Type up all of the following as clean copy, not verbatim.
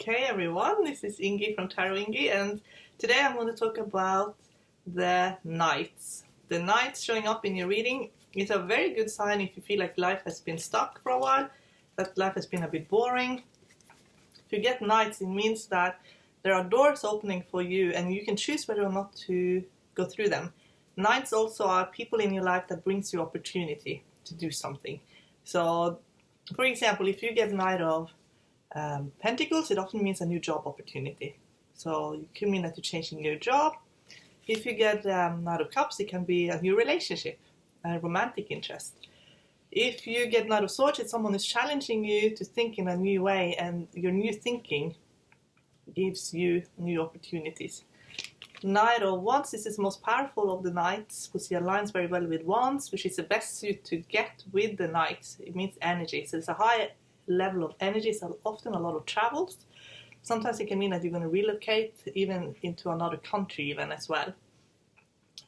Okay everyone, this is Ingi from Tarot Ingi, and today I'm going to talk about the knights. The knights showing up in your reading is a very good sign if you feel like life has been stuck for a while, that life has been a bit boring. If you get knights, it means that there are doors opening for you and you can choose whether or not to go through them. Knights also are people in your life that brings you opportunity to do something. So, for example, if you get Knight of Pentacles, it often means a new job opportunity. So it can mean that you're changing your job. If you get Knight of Cups, it can be a new relationship, a romantic interest. If you get Knight of Swords, it's someone who's challenging you to think in a new way, and your new thinking gives you new opportunities. Knight of Wands, this is the most powerful of the knights because he aligns very well with Wands, which is the best suit to get with the knights. It means energy, so it's a high level of energy, so often a lot of travels. Sometimes it can mean that you're going to relocate even into another country even as well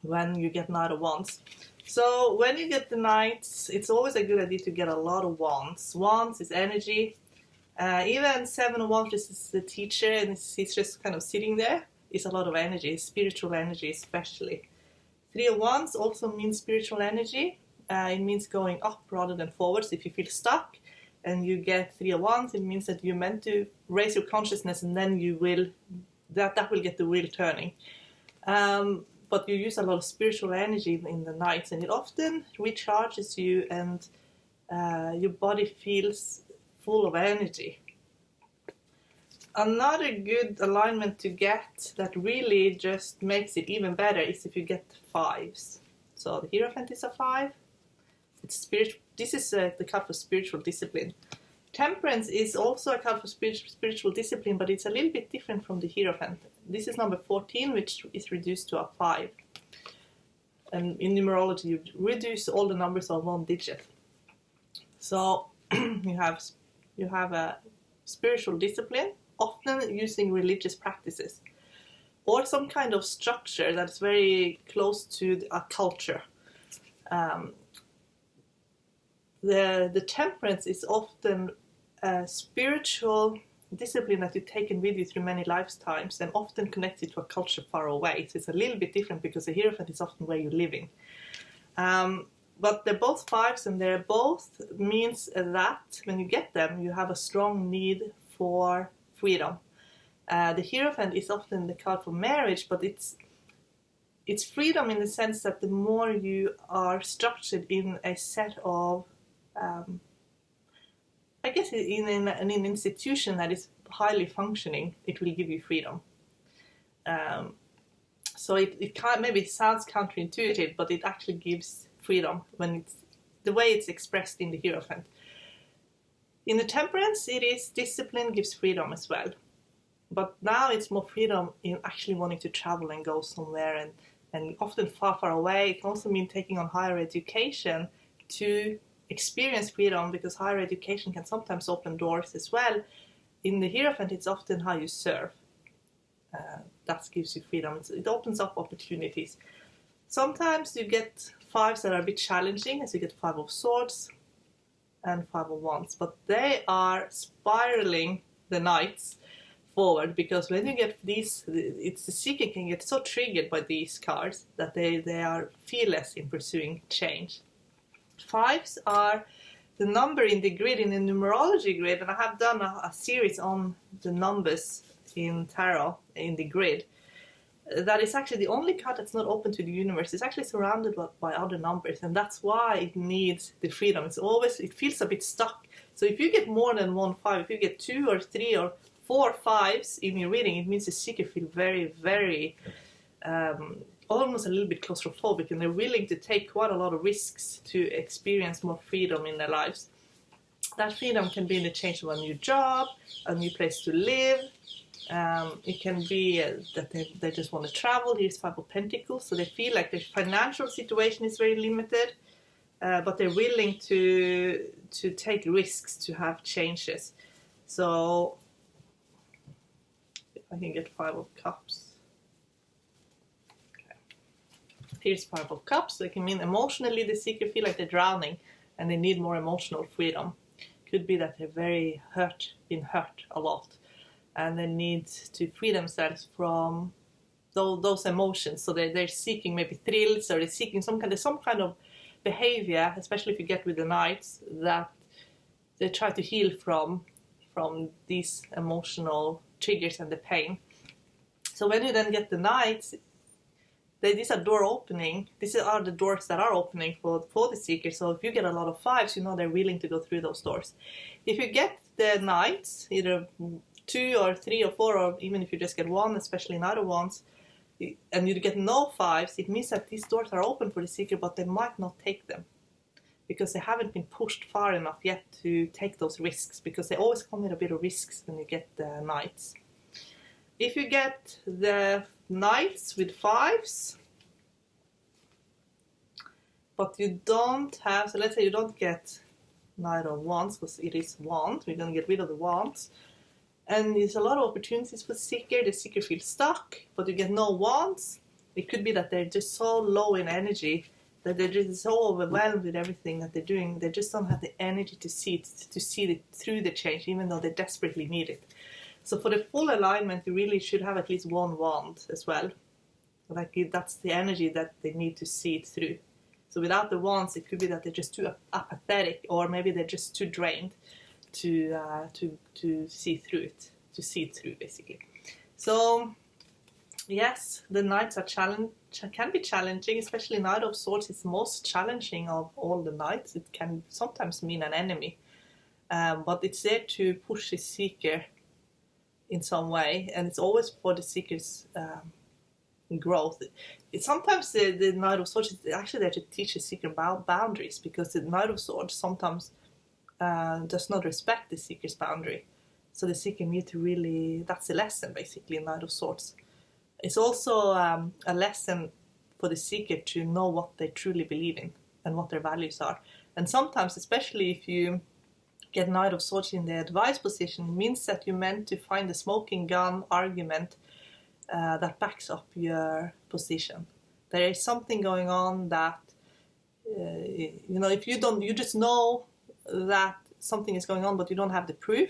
when you get Knight of Wands. So when you get the knights, it's always a good idea to get a lot of wands. Wands is energy. Even Seven of Wands, this is the teacher, and he's just kind of sitting there. It's a lot of energy, spiritual energy especially. Three of Wands also means spiritual energy. It means going up rather than forwards. If you feel stuck and you get Three of Wands, it means that you're meant to raise your consciousness, and then you will, that will get the wheel turning. But you use a lot of spiritual energy in the nights, and it often recharges you, and your body feels full of energy. Another good alignment to get that really just makes it even better is if you get fives. So the Hierophant is a 5. It's spiritual. This is the card for spiritual discipline. Temperance is also a card for spiritual discipline, but it's a little bit different from the Hierophant. This is number 14, which is reduced to a 5. And in numerology, you reduce all the numbers of one digit. So you have a spiritual discipline, often using religious practices, or some kind of structure that's very close to a culture. The temperance is often a spiritual discipline that you've taken with you through many lifetimes and often connected to a culture far away. So it's a little bit different because the Hierophant is often where you're living. But they're both 5s, and they're both means that when you get them, you have a strong need for freedom. The Hierophant is often the card for marriage, but it's freedom in the sense that the more you are structured in a set of I guess in an institution that is highly functioning, it will give you freedom. So it can't, maybe it sounds counterintuitive, but it actually gives freedom when it's the way it's expressed in the Hierophant. In the Temperance, it is discipline gives freedom as well. But now it's more freedom in actually wanting to travel and go somewhere, and often far, far away. It can also mean taking on higher education to experience freedom, because higher education can sometimes open doors as well. In the Hierophant, it's often how you serve. That gives you freedom. It opens up opportunities. Sometimes you get 5s that are a bit challenging, as you get 5 of Swords and 5 of Wands. But they are spiraling the knights forward, because when you get these, it's the seeker can get so triggered by these cards that they are fearless in pursuing change. 5s are the number in the grid, in the numerology grid, and I have done a series on the numbers in tarot in the grid. That is actually the only card that's not open to the universe. It's actually surrounded by other numbers, and that's why it needs the freedom. It feels a bit stuck. So if you get more than 1 5, if you get 2 or 3 or 4 5s in your reading, it means the seeker feel very, very almost a little bit claustrophobic, and they're willing to take quite a lot of risks to experience more freedom in their lives. That freedom can be in the change of a new job, a new place to live. It can be that they just want to travel. Here's 5 of Pentacles, so they feel like their financial situation is very limited, but they're willing to take risks to have changes. So if I can get 5 of Cups. Here's 5 of Cups, so it can mean emotionally the seeker feel like they're drowning and they need more emotional freedom. Could be that they're very been hurt a lot. and they need to free themselves from those emotions. So they're seeking maybe thrills, or they're seeking some kind of behavior, especially if you get with the knights, that they try to heal from these emotional triggers and the pain. So when you then get the knights, these are door opening. These are the doors that are opening for the seeker. So if you get a lot of 5s, you know they're willing to go through those doors. If you get the knights, either 2 or 3 or 4, or even if you just get 1, especially Knight of Wands, and you get no 5s, it means that these doors are open for the seeker, but they might not take them because they haven't been pushed far enough yet to take those risks, because they always come with a bit of risks when you get the knights. If you get the knights with 5s, but you don't have, so let's say you don't get Knight of Wands, because it is Wand, we're going to get rid of the Wands, and there's a lot of opportunities for the seeker feels stuck, but you get no Wands. It could be that they're just so low in energy, that they're just so overwhelmed with everything that they're doing, they just don't have the energy to see it through the change, even though they desperately need it. So for the full alignment, you really should have at least 1 wand as well. Like that's the energy that they need to see it through. So without the wands, it could be that they're just too apathetic, or maybe they're just too drained to see through it, basically. So yes, the knights can be challenging, especially Knight of Swords is the most challenging of all the knights. It can sometimes mean an enemy, but it's there to push the seeker in some way, and it's always for the seeker's growth. Sometimes the Knight of Swords is actually there to teach the seeker about boundaries, because the Knight of Swords sometimes does not respect the seeker's boundary. So the seeker needs to really, that's a lesson basically in Knight of Swords. It's also a lesson for the seeker to know what they truly believe in and what their values are. And sometimes, especially if you get Knight of Swords in the advice position, it means that you're meant to find a smoking gun argument that backs up your position. There is something going on that, if you just know that something is going on, but you don't have the proof.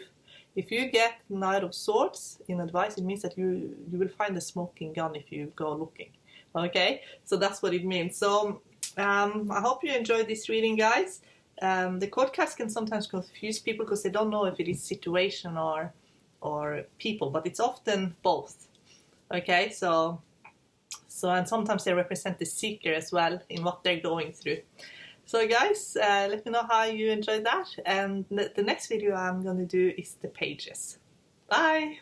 If you get Knight of Swords in advice, it means that you will find a smoking gun if you go looking. Okay, so that's what it means. So I hope you enjoyed this reading, guys. The court cards can sometimes confuse people because they don't know if it is situation or people, but it's often both. Okay, so and sometimes they represent the seeker as well in what they're going through. So guys, let me know how you enjoyed that, and the next video I'm going to do is the pages. Bye!